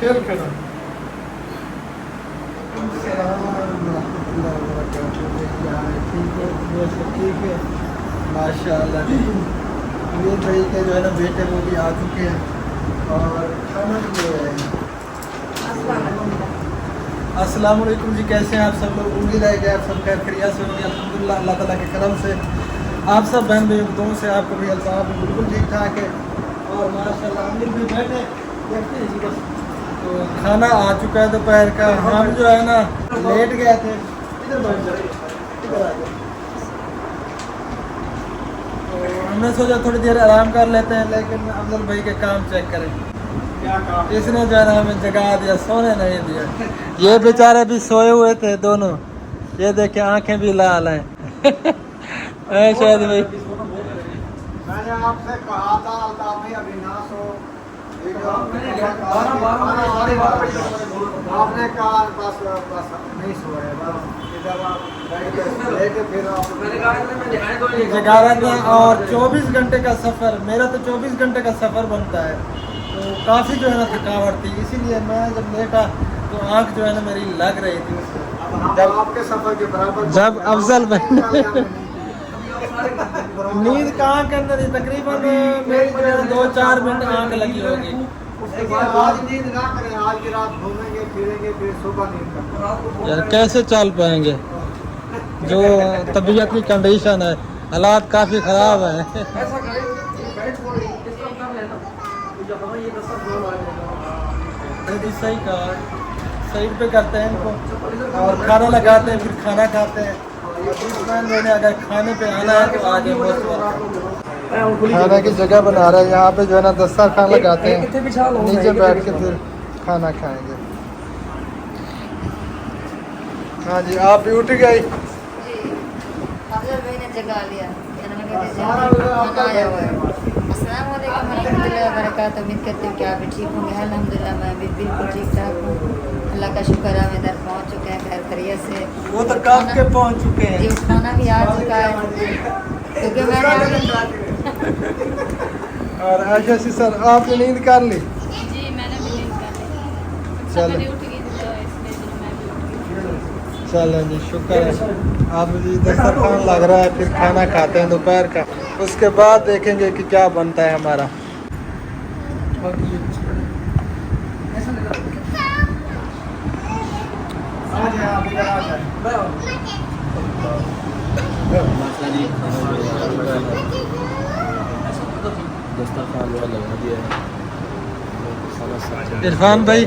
खेल खेलो। ठीक है माशाल्लाह। ये भाई के जो है ना बेटे वो भी आ चुके हैं और खाना भी ले रहे हैं। अस्सलाम वालेकुम जी, कैसे हैं आप सब लोग? उम्मीद है कि आप सब खैर खैरियत से होंगे। अल्हम्दुलिल्लाह अल्लाह ताला के करम से आप सब बहन भाइयों से आपको भी अल्ताफ़ भी बिल्कुल ठीक ठाक है और माशाल्लाह हम लोग भी बैठे देखते हैं जी बस। तो खाना आ चुका है दोपहर का। हम जो है ना लेट गए थे। इधर बैठ जाओ, इधर आ जाओ। तो हमने सोचा थोड़ी देर आराम कर लेते हैं, लेकिन अफजल भाई के काम चेक करें। क्या काम? इसने जो है ना हमें जगा दिया, सोने नहीं दिया। ये बेचारे भी सोए हुए थे दोनों। ये देखे आंखें भी लाल हैं। शायद भाई मैंने आपसे कहा था अल्ताफ भाई अभी ना सो। आपने कहा बस बस नहीं सोए, जगा रहे थे। और 24 घंटे का सफ़र, मेरा तो 24 घंटे का सफ़र बनता है, तो काफ़ी जो है ना थकावट थी। इसीलिए मैं जब लेटा तो आँख जो है ना मेरी लग रही थी उससे। जब आपके सफर के बराबर जब अफजल भाई नींद कहाँ करने दी, तकरीबन मेरी जो है 2-4 मिनट आँख लगी होगी। उसके बाद आज नींद ना करें, आज की रात घूमेंगे फिरेंगे फिर सुबह नींद करें। यार कैसे चल पाएंगे, जो तबीयत की कंडीशन है, हालात काफ़ी ख़राब है। सही कहा, साइड पे करते हैं इनको और खाना लगाते हैं, फिर खाना खाते हैं। मैंने अगर खाने पे आना है तो आगे खाना की जगह बना रहा है। यहाँ पे जो है ना दस्तरखान लगाते हैं, नीचे बैठ के फिर खाना खाएंगे। हाँ जी, आप भी उठ गई? जगा लिया। अस्सलाम वालेकुम रहमतुल्लाहि व बरकातहू। उम्मीद करती हूँ कि आप भी ठीक होंगे। अल्हम्दुलिल्लाह मैं भी बिल्कुल ठीक ठाक हूँ, अल्लाह का शुक्र है। हम इधर पहुँच चुके हैं खैर खैरियत से। वो तो कब के पहुँच चुके हैं। जी खाना भी आ चुका है क्योंकि मैंने और आशा सी सर आपने नींद कर ली? जी मैंने भी नींद कर ली। चलो उठ गई तो इसलिए मैं भी उठ गई। चलो जी, शुक्र है। आप जी दस्तरखान लग रहा है, फिर खाना खाते हैं दोपहर का, उसके बाद देखेंगे कि क्या बनता है हमारा। इरफान भाई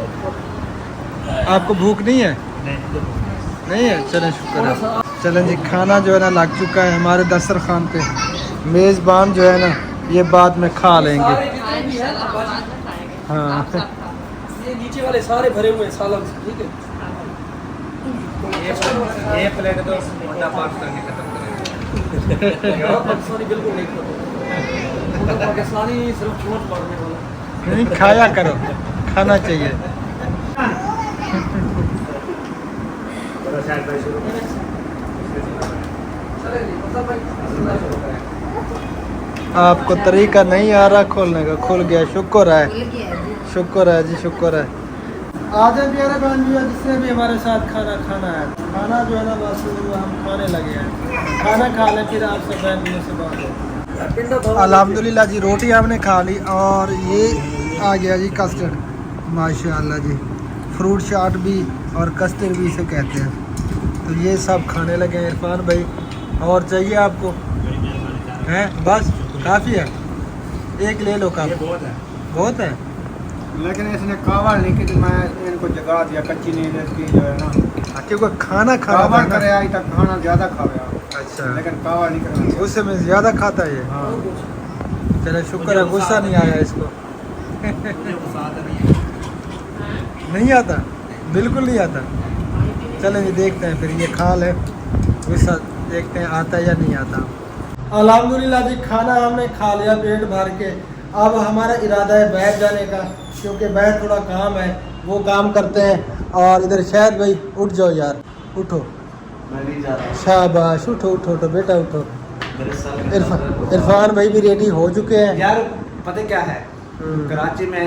आपको भूख नहीं है? नहीं है, चलें शुक्र है। चलें जी, खाना जो है ना लग चुका है हमारे दस्तरखान पे। मेज़बान जो है ना ये बाद में खा लेंगे। हाँ ये नीचे वाले सारे भरे हुए हैं सालन से, ठीक है। ये प्लेट तो मोटा पास करके खत्म करेंगे। पाकिस्तानी बिल्कुल नहीं खाता, पाकिस्तानी सिर्फ चोट मारने वाला। नहीं, खाया करो, खाना चाहिए। आपको तरीका नहीं आ रहा खोलने का, खुल गया, शुक्र है, शुक्र है जी, शुक्र है। आ जाए प्यारे बहन जी, जिसने भी हमारे साथ खाना खाना है, खाना जो है ना बस हम खाने लगे हैं। खाना खा लें फिर आप सब बहन जी से बात हो। अल्हम्दुलिल्लाह जी, रोटी हमने खा ली और ये आ गया जी कस्टर्ड। माशाल्लाह जी, फ्रूट चाट भी और कस्टर्ड भी इसे कहते हैं। तो ये सब खाने लगे हैं। इरफान भाई और चाहिए आपको? हैं बस काफ़ी है, एक ले लो। काम बहुत है, बहुत है। लेकिन इसने कावड़ नहीं की, तो मैं इनको जगा दिया। कच्ची नींद इसकी जो है ना, क्योंकि खाना कावड़ खाना करे आई तक खाना ज़्यादा खावे। अच्छा, लेकिन कावड़ नहीं करना। गुस्से में ज़्यादा खाता है ये। हाँ, चलो शुक्र है, गुस्सा नहीं आया इसको। नहीं आता, बिल्कुल नहीं आता। चलें जी, देखते हैं फिर ये खा ले, गुस्सा देखते हैं आता है या नहीं आता। अल्हम्दुलिल्लाह जी, खाना हमने खा लिया पेट भर के। अब हमारा इरादा है बैठ जाने का, क्योंकि बैठ थोड़ा काम है, वो काम करते हैं। और इधर शायद भाई उठ जाओ यार, उठो। मैं नहीं जा रहा। शाबाश, उठो उठो उठो बेटा, उठो। मेरे सर इरफान भाई भी रेडी हो चुके हैं यार। पता क्या है, कराची में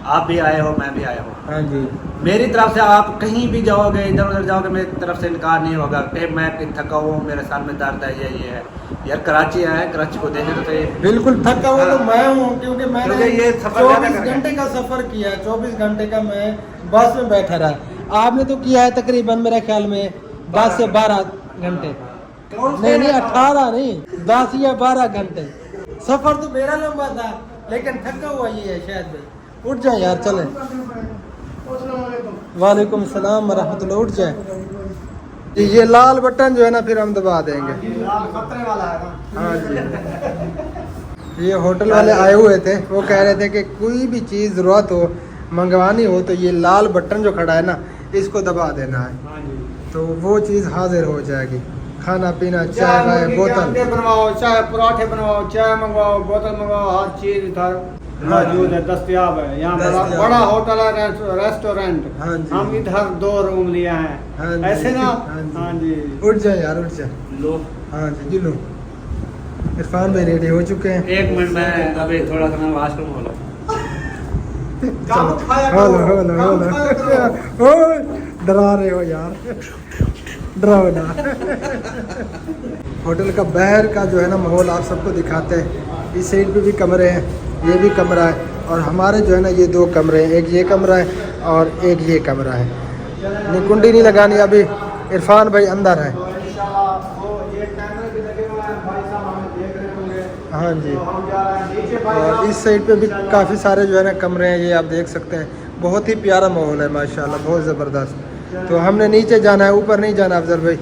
आप भी आए हो, मैं भी आया हूँ। हाँ जी। मेरी तरफ से आप कहीं भी जाओगे, इधर उधर जाओगे, मेरी तरफ से इनकार नहीं होगा कि मैं थका हुआ हूँ, मेरे सर में दर्द है, ये है। यार कराची आया, कराची को देखे तो सही। बिल्कुल थका हुआ तो मैं हूँ, क्योंकि मैंने क्योंकि ये सफर ज्यादा 24 कर घंटे का सफर किया है। 24 घंटे का मैं बस में बैठा रहा। आपने तो किया है तकरीबन मेरे ख्याल में 10 से 12 घंटे। नहीं 18 नहीं, 10 या 12 घंटे। सफर तो मेरा लंबा था, लेकिन थका हुआ ये है शायद भाई। उठ जाए यार, चले। वालेकुम सलाम रहमतुल्लाह। उठ जाए। ये लाल बटन जो है ना फिर हम दबा देंगे। खतरे वाला है ना। हाँ जी। ये होटल वाले आए हुए थे, वो कह रहे थे कि कोई भी चीज़ ज़रूरत हो, मंगवानी हो, तो ये लाल बटन जो खड़ा है ना, इसको दबा देना है, तो वो चीज़ हाजिर हो जाएगी। खाना पीना, चाय वाय, बोतल बनवाओ, चाहे पराठे बनवाओ, चाय मंगवाओ, बोतल मंगवाओ, हर चीज इधर मौजूद है, दस्तयाब है। यहाँ बड़ा होटल है, रेस्टोरेंट। हाँ जी। हम इधर 2 रूम लिया है। हाँ जी। ऐसे ना। हाँ जी। हाँ जी। उठ जाए यार, उठ जाए। लो हाँ जी लो। इरफान भाई रेडी हो चुके हैं। 1 मिनट में अभी थोड़ा सा मैं वॉशरूम हो लो। डरा रहे हो यार, डराओ ना। होटल का बाहर का जो है ना माहौल आप सबको दिखाते हैं। इस साइड पे भी कमरे हैं, ये भी कमरा है, और हमारे जो है ना ये 2 कमरे हैं। एक ये कमरा है और एक ये कमरा है। नहीं कुंडी नहीं लगानी अभी, इरफान भाई अंदर है। हाँ जी। और इस साइड पे भी काफ़ी सारे जो है ना कमरे हैं, ये आप देख सकते हैं। बहुत ही प्यारा माहौल है माशाल्लाह, बहुत ज़बरदस्त। तो हमने नीचे जाना है, ऊपर नहीं जाना अफजल भाई।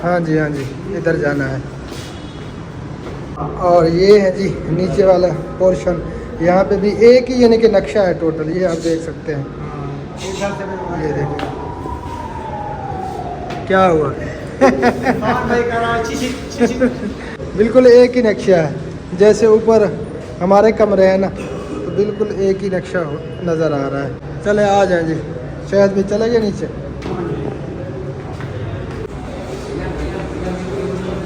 हाँ जी, हाँ जी, इधर जाना है। और ये है जी नीचे वाला पोर्शन। यहाँ पे भी एक ही यानी कि नक्शा है टोटल, ये आप देख सकते हैं। ये देखिए क्या हुआ। बिल्कुल एक ही नक्शा है, जैसे ऊपर हमारे कमरे हैं ना, तो बिल्कुल एक ही नक्शा नज़र आ रहा है। चले आ जाए जी, शायद भी चले गए नीचे।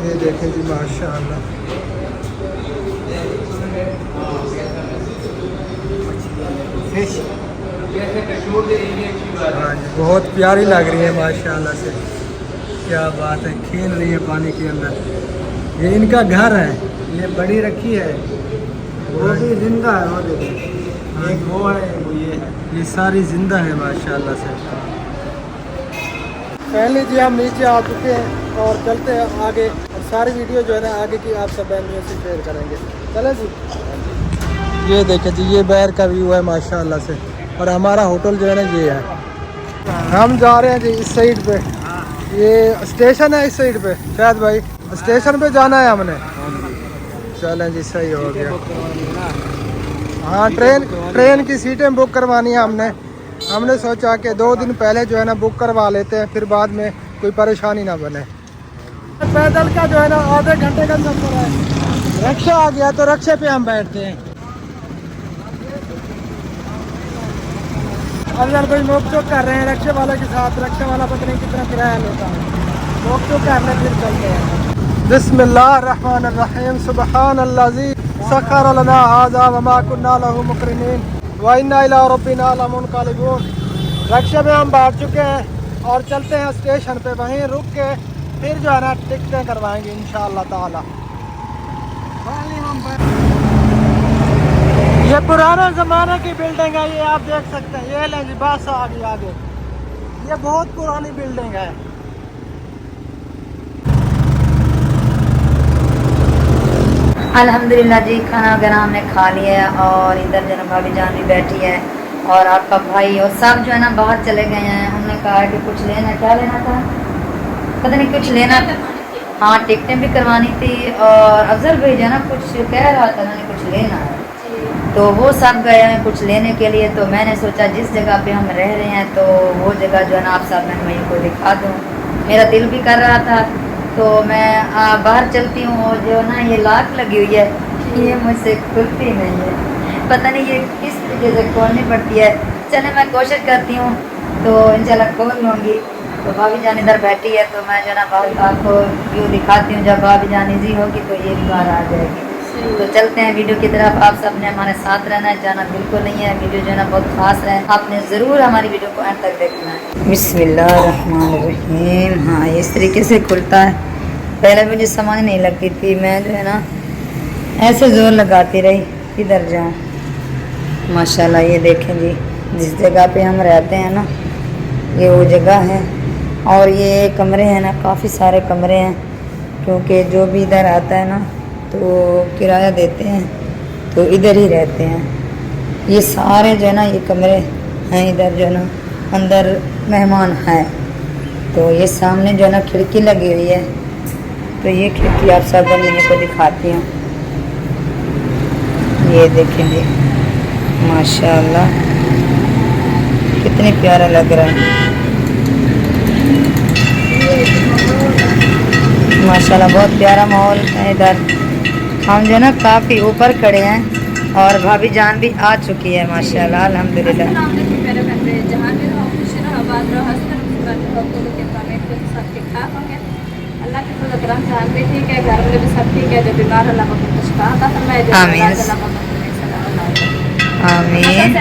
ये देखें जी माशाअल्लाह, हाँ जी, बहुत प्यारी लग रही है माशाअल्लाह से। क्या बात है, खेल रही है पानी के अंदर। ये इनका घर है, ये बड़ी रखी है, वो भी जिंदा है। वो देखो, एक वो है, वो ये है। ये सारी जिंदा है माशाअल्लाह से। पहले जी हम नीचे आ चुके हैं और चलते हैं आगे, और सारी वीडियो जो है ना आगे की आप सब बहनियों से शेयर करेंगे। चले जी। ये देखें जी, ये बाहर का व्यू है माशाअल्लाह से, और हमारा होटल जो है ना ये है। हम जा रहे हैं जी इस साइड पे, ये स्टेशन है इस साइड पे। शायद भाई स्टेशन पे जाना है हमने। चलें जी, सही हो गया। हाँ, ट्रेन की सीटें बुक करवानी है हमने सोचा कि 2 दिन पहले जो है ना बुक करवा लेते हैं, फिर बाद में कोई परेशानी ना बने। पैदल का जो है ना आधे घंटे का सफर है। रक्षा आ गया तो रक्षे पे हम बैठते हैं। अगर कोई नोक-चोक कर रहे हैं रक्षे वाले के साथ, रक्षा वाला पता नहीं कितना किराया लेता है। नोक-चोक करने फिर चलते हैं। बिस्मिल्लाहिर्रहमानिर्रहीम, सुब्हानल्लाज़ी सख्खर लना हाज़ा व मा कुन्ना लहू मुक़रिनीन व इन्ना इला रब्बिना लमुनक़लिबून। रक्षा में हम बैठ चुके हैं और चलते हैं स्टेशन पे, वहीं रुक के फिर जो है ना टिकटें करवाएंगे इंशाअल्लाह ताला। ये पुराने ज़माने की बिल्डिंग है, ये आप देख सकते हैं। ये लें जी, बस आ गई आगे। ये बहुत पुरानी बिल्डिंग है। अल्हम्दुलिल्लाह जी, खाना वगैरह हमने खा लिया है, और इधर जो है भाभी जान भी बैठी है, और आपका भाई और सब जो है ना बाहर चले गए हैं। हमने कहा कि कुछ लेना, क्या लेना था पता नहीं, कुछ लेना था। हाँ, टिकटें भी करवानी थी, और अफजल भाई जो है ना कुछ कह रहा था, मैंने कुछ लेना है, तो वो सब गए हैं कुछ लेने के लिए। तो मैंने सोचा जिस जगह पे हम रह रहे हैं तो वो जगह जो है ना आप सब बहन भाइयों को दिखा दूँ। मेरा दिल भी कर रहा था, तो मैं बाहर चलती हूँ। और जो ना ये लॉक लगी हुई है, ये मुझसे खुलती नहीं है, पता नहीं ये किस तरीके से खोलनी पड़ती है। चले मैं कोशिश करती हूँ, तो इंशाल्लाह खोल लूँगी। तो भाभी जान इधर बैठी है, तो मैं जो ना बाहर आपको व्यू दिखाती हूँ। जब भाभी जान इजी होगी तो ये भी बाहर आ जाएगी। तो चलते हैं वीडियो की तरफ। आप सब ने हमारे साथ रहना है, जाना बिल्कुल नहीं है। वीडियो जो है ना बहुत खास है, आपने ज़रूर हमारी वीडियो को एंड तक देखना है। बिस्मिल्लाहिर्रहमानिर्रहीम। हाँ, इस तरीके से खुलता है। पहले मुझे समझ नहीं लगती थी, मैं जो है ना ऐसे ज़ोर लगाती रही किधर जाऊँ। माशाल्लाह ये देखें जी, जिस जगह पे हम रहते हैं ना ये वो जगह है। और ये कमरे हैं ना, काफ़ी सारे कमरे हैं, क्योंकि जो भी इधर आता है ना तो किराया देते हैं तो इधर ही रहते हैं। ये सारे जो है ना ये कमरे हैं, इधर जो है ना अंदर मेहमान हैं। तो ये सामने जो है ना खिड़की लगी हुई है, तो ये खिड़की आप सब बंदे को दिखाती हूँ। ये देखें जी, माशाल्लाह कितनी प्यारा लग रहा है। माशाल्लाह बहुत प्यारा माहौल है इधर। हम जो है ना काफ़ी ऊपर खड़े हैं और भाभी जान भी आ चुकी है माशाल्लाह अल्हम्दुलिल्लाह। जहाँ भी रहो खुश रहो, आबाद रहो, हंसते रहो, सब लोग के पाने सब ठीक ठाक होंगे। अल्लाह के फजल करम से हम भी ठीक है, घर में भी सब ठीक है। जो बीमार अल्लाह को कुछ कहा था फरमाए, जो आमीन।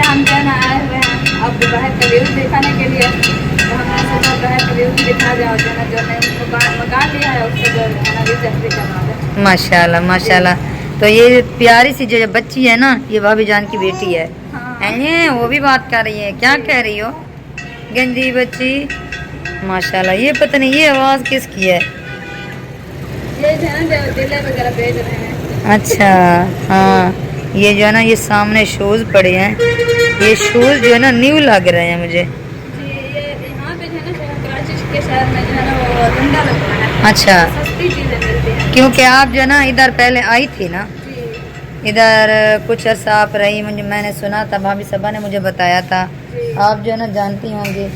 हम जो है ना आए हुए हैं अब बाहर का व्यू दिखाने के लिए। तो हमने सोचा बाहर का व्यू भी दिखा जाओ, जो है उनको मकान लिया है उसको जो है ना विजिट भी करवा दें। माशाल्लाह माशाल्लाह। तो ये प्यारी सी जो बच्ची है ना, ये भाभी जान की बेटी है। हैं, वो भी बात कर रही है। क्या कह रही हो गंदी बच्ची? माशाल्लाह। ये पता नहीं ये आवाज़ किसकी है? ये जो है ना दिले वगैरह भेज रहे हैं। अच्छा हाँ, ये जो है ना ये सामने शूज़ पड़े हैं। ये शूज़ जो है ना न्यू लग रहे हैं मुझे। जी, ये यहाँ पे जो है ना कराची के शहर में जो है ना वो धंधा लगता है। अच्छा, सस्ती चीज़ें मिलती हैं। क्योंकि आप जो है ना इधर पहले आई थी ना, जी इधर कुछ अर्सा आप रही, मुझे मैंने सुना था, भाभी सबा ने मुझे बताया था। आप जो है ना जानती होंगी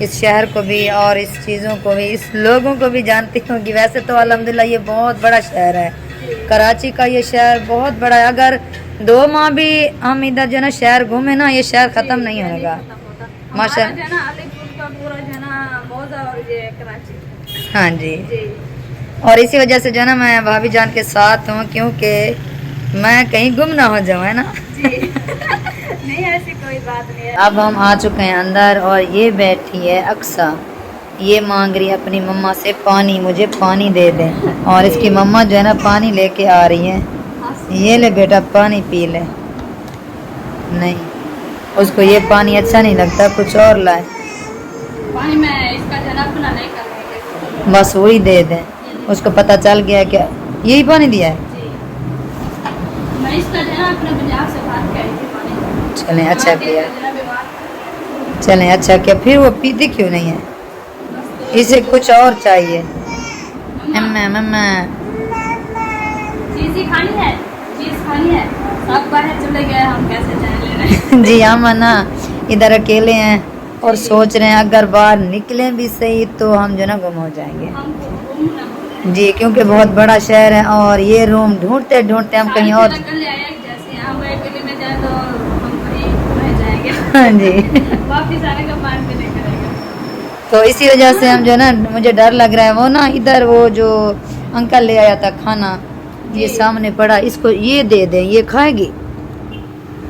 इस शहर को भी और इस चीज़ों को भी, इस लोगों को भी जानती होंगी। वैसे तो अल्हम्दुलिल्लाह ये बहुत बड़ा शहर है, कराची का ये शहर बहुत बड़ा है। अगर 2 माह भी हम इधर जो है ना शहर घूमे ना, ये शहर ख़त्म नहीं होगा माशाल्लाह। जो है ना अलीपुर का पूरा जो है ना मौजा और ये कराची। हाँ जी, जी और इसी वजह से जो है ना मैं भाभी जान के साथ हूँ, क्योंकि मैं कहीं गुम ना हो जाऊँ, है ना। जी नहीं ऐसी कोई बात नहीं है। अब हम आ चुके हैं अंदर और ये बैठी है अक्सा। ये मांग रही है अपनी मम्मा से पानी, मुझे पानी दे दें। और इसकी मम्मा जो है ना पानी लेके आ रही है। ये ले बेटा पानी पी ले। नहीं, उसको ये पानी अच्छा नहीं लगता, कुछ और लाए। पानी में इसका जो है ना अपना नहीं कर, बस वही दे दें। उसको पता चल गया कि यही पानी दिया है। मैं इसका जो है ना अपने बाजार से बात करी थी पानी। चलें अच्छा किया, जो है ना बीमार चलें अच्छा किया। फिर वो पीती क्यों नहीं है? इसे कुछ और चाहिए। मम्मा मम्मा चीज़ ही खानी है, चीज़ खानी है। सब बाहर चले गए, हम कैसे जाए ले रहे हैं। जी हम ना इधर अकेले हैं और सोच रहे हैं अगर बाहर निकलें भी सही तो हम जो ना गुम हो जाएंगे। हमको घूमना जी, क्योंकि बहुत बड़ा शहर है और ये रूम ढूंढते ढूंढते हम कहीं और। निकल आया, जैसे यहाँ दिल्ली में जाए तो हम कहीं रह जाएंगे। हाँ जी वापिस आने का मान भी नहीं करेगा। तो इसी वजह से हम जो है ना, मुझे डर लग रहा है। वो ना इधर वो जो अंकल ले आया था खाना, ये सामने पड़ा, इसको ये दे दें, ये खाएगी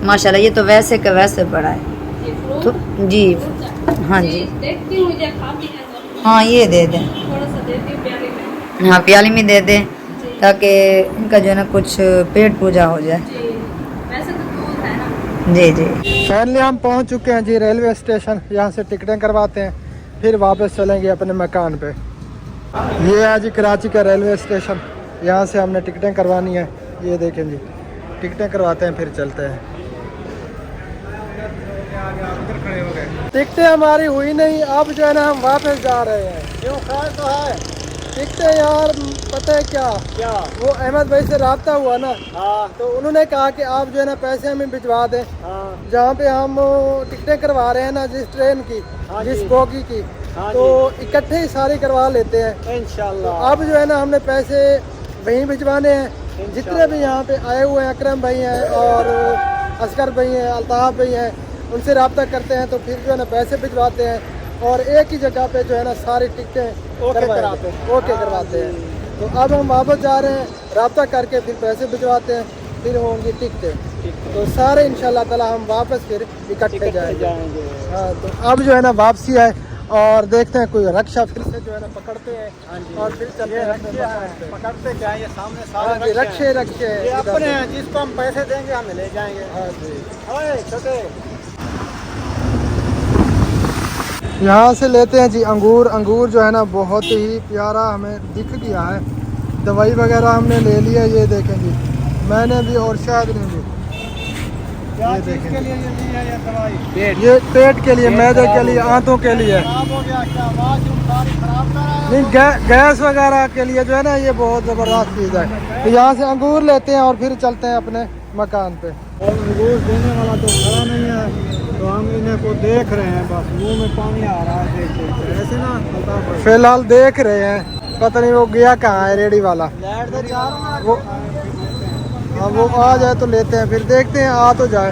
माशाल्लाह। ये तो वैसे का वैसे पड़ा है तो जी। हाँ जी देखती हूँ मुझे खाती है तो हाँ, ये दे दें। थोड़ा सा देती हूँ प्याली में। हाँ, प्याली में दे दें ताकि इनका जो है ना कुछ पेट पूजा हो जाए। जी वैसे तो दूध है ना। जी जी फाइनली हम पहुंच चुके हैं जी रेलवे स्टेशन। यहाँ से टिकटें करवाते हैं, फिर वापस चलेंगे अपने मकान पे। ये है जी कराची का रेलवे स्टेशन। यहाँ से हमने टिकटें करवानी है। ये देखें जी, टिकटें करवाते हैं फिर चलते हैं। टिकटें हमारी हुई नहीं, अब जो है ना हम वापस जा रहे हैं। क्यों खैर तो है टिकटें यार, पता है क्या क्या? वो अहमद भाई से रब्ता हुआ ना, हाँ तो उन्होंने कहा कि आप जो है ना पैसे हमें भिजवा दें। हाँ जहाँ पे हम टिकटें करवा रहे हैं ना, जिस ट्रेन की, हाँ जिस जी। बोगी की, हाँ तो इकट्ठे ही सारी करवा लेते हैं। तो इंशाल्लाह। अब जो है ना हमने पैसे वहीं भिजवाने हैं। जितने भी यहाँ पे आए हुए हैं, अकरम भाई हैं और असगर भाई हैं, अल्ताफ भाई हैं, उनसे रब्ता करते हैं तो फिर जो है ना पैसे भिजवाते हैं और एक ही जगह पे जो है ना सारी टिकटें ओके करवाते कराते हैं। ओके करवाते हैं। तो अब हम वापस जा रहे हैं, रब्ता करके फिर पैसे भिजवाते हैं, फिर होंगी टिकटें। तो सारे इंशाल्लाह ताला हम वापस फिर इकट्ठे जाएंगे। हाँ, तो अब जो है ना वापसी है और देखते हैं कोई रक्षा फिर से जो है ना पकड़ते हैं और फिर चलते हैं अपने मकान पे। पकड़ते जाएंगे सामने हाँ जी, सारे रक्षे रक्षे ये अपने हैं, जिसको हम पैसे देंगे हम ले जाएंगे। हाँ जी। ओए छोटे यहाँ से लेते हैं जी अंगूर। अंगूर जो है ना बहुत ही प्यारा हमें दिख गया है। दवाई वगैरह हमने ले लिया, ये देखें जी, मैंने भी और शायद ने भी। क्या ये चीज़ देखें के लिए ये ली है ये दवाई? ये पेट के लिए, मैदे के लिए, आंतों के लिए, खराब हो गया क्या? आवाज सारी खराब कर रहा है। नहीं गैस वगैरह के लिए जो है ना ये बहुत ज़बरदस्त चीज़ है। तो यहाँ से अंगूर लेते हैं और फिर चलते हैं अपने मकान पे। और अंगूर देने वाला तो खड़ा नहीं है, तो हम इन्हें को देख रहे हैं, बस मुंह में पानी आ रहा है देख देख के। ऐसे ना फटाफट फिलहाल देख रहे हैं, पता नहीं वो गया कहाँ है रेडी वाला। लाइट तो चाह रहा है वो हाँ, वो आ जाए तो लेते हैं, फिर देखते हैं आ तो जाए।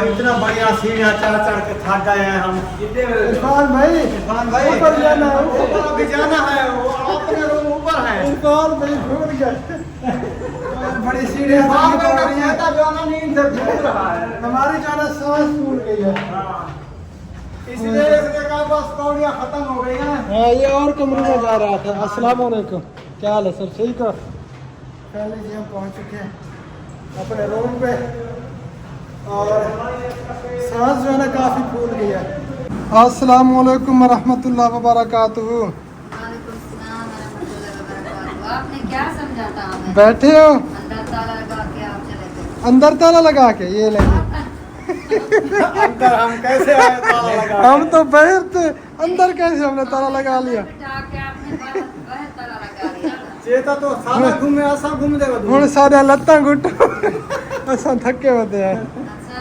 इतना बढ़िया सीढ़ियाँ चढ़ चढ़ के थक गए हैं हम। इरफान भाई, इरफान भाई ऊपर जाना है, ऊपर अभी जाना है, वो अपने रूम ऊपर है। इरफान भाई भूल गए। बड़ी सीढ़ियाँ जाना नींद से भूल रहा है। हमारी जो है ना सांस फूल गई है। इसलिए इसने कहा बस कौड़ियाँ खत्म हो गई हैं। हाँ, ये और कमरे में जा रहा था। अस्सलाम वालेकुम, क्या हाल है सर? ठीक है। पहले जी हम पहुंच चुके हैं अपने रूम पे और सांस जो है ना काफ़ी फूल गई है। अस्सलाम वालेकुम रहमतुल्लाह व बरकातुहू। वालेकुम सलाम रहमतुल्लाहि व बरकातुहू। आपने क्या समझा था हमें? बैठे हो? अंदर ताला लगा के आप चले गए। अंदर ताला लगा के ये लेंगे। अंदर हम कैसे आए ताला लगा? हम तो बाहर थे, अंदर कैसे हमने ताला लगा लिया? बिठा के आपने बाहर ताला लगा लिया। चेता तो सादा घूमे ऐसा घूम देगा तू। ਹੁਣ ਸਾਡਾ ਲੱਤਾਂ ਘੁੱਟ असां थके होते हैं। अच्छा,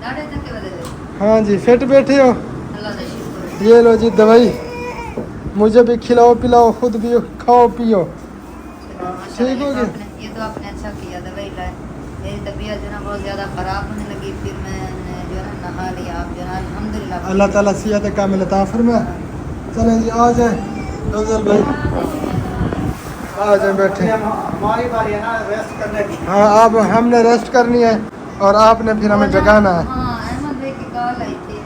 दाढ़े तक के बदले। हाँ जी, फिट बैठे हो? अल्लाह का शुक्र। ये लो जी दवाई, मुझे भी खिलाओ पिलाओ, खुद भी खाओ पियो। ठीक हो गया? ये तो आपने अच्छा किया, दवाई लाए। मेरी तबीयत जो है ना बहुत ज़्यादा ख़राब होने लगी, फिर मैंने जो है ना नहा लिया। आप जो है ना अल्हम्दुलिल्लाह अल्लाह ताला सेहत कामिल अता फरमाए। चलें जी, आ जाए अफजल भाई, आ जाए बैठे। हमारी बारी है ना रेस्ट करने की। हाँ, अब हमने रेस्ट करनी है और आपने फिर हमें जगाना है। हाँ, अहमद भाई की कॉल आई थी।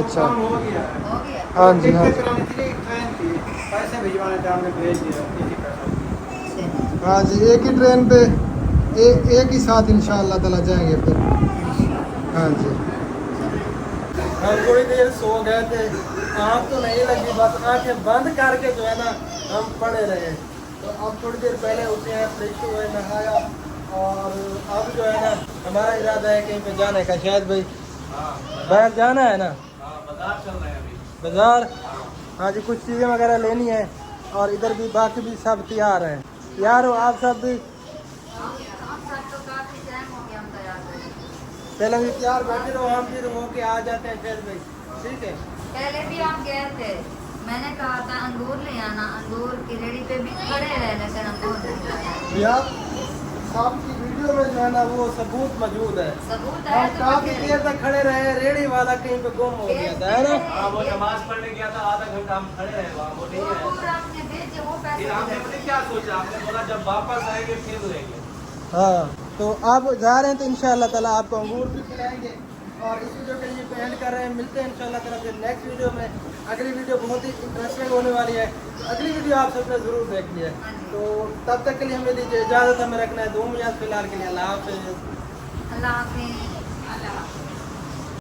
अच्छा। काम हो गया है। हो गया? हाँ जी, हाँ टिकट जी, करानी थी, एक ट्रेन थी, पैसे भिजवाने थे, हमने भेज दिया इसी पैसा। अच्छा। हाँ जी, एक ही ट्रेन पे एक ही साथ इंशाअल्लाह ताला जाएंगे फिर। हाँ जी, हम थोड़ी देर सो गए थे, आँख तो नहीं लगी, बस आंखें बंद करके जो है ना हम पड़े रहे। तो अब थोड़ी देर पहले उठे हैं, फ्रेश हुए, नहाया और अब जो है ना हमारा इरादा है कहीं पे जाने का। शायद भाई बाहर जाना है ना, बाजार चल रहे हैं अभी। बाजार। हाँ जी, कुछ चीज़ें वगैरह लेनी है और इधर भी बाकी भी सब तैयार हैं। यार हो आप सब भी? हम सब तो काफ़ी टाइम हो गया हम तैयार हुए। पहले भी तैयार बैठे रहो, हम फिर होके आ जाते हैं फिर भाई। ठीक है। पहले भी हम गए थे, मैंने कहा था अंगूर ले आना, अंगूर की रेडी पे भी खड़े रहे, लेकिन अंगूर नहीं लाया। यार आपकी वीडियो में जो है ना वो सबूत मौजूद है। सबूत है हम तो काफी फिर- देर तक खड़े रहे, रेडी वाला कहीं पे गुम हो गया था, है ना? हाँ, वो नमाज पढ़ने गया था, आधा घंटा हम खड़े रहे वहाँ, वो नहीं वो है। अंगूर आपने भेजे, वो पैसे फिर आपने पता क्या सोचा, आपने बोला जब वापस आएंगे फिर लेंगे। हाँ, तो आप जा रहे हैं तो इंशाअल्लाह ताला आपको अंगूर भी खिलाएंगे और इस वीडियो के लिए पे एंड कर रहे हैं। मिलते हैं इंशाअल्लाह ताला फिर नेक्स्ट वीडियो में। अगली वीडियो बहुत ही इंटरेस्टिंग होने वाली है, अगली वीडियो आप सबने ज़रूर देखनी है। तो तब तक के लिए हमें दीजिए इजाज़त, हमें रखना है 2 मिनट फिलहाल के लिए। अल्लाह हाफ़िज़। अल्लाह हाफिज़।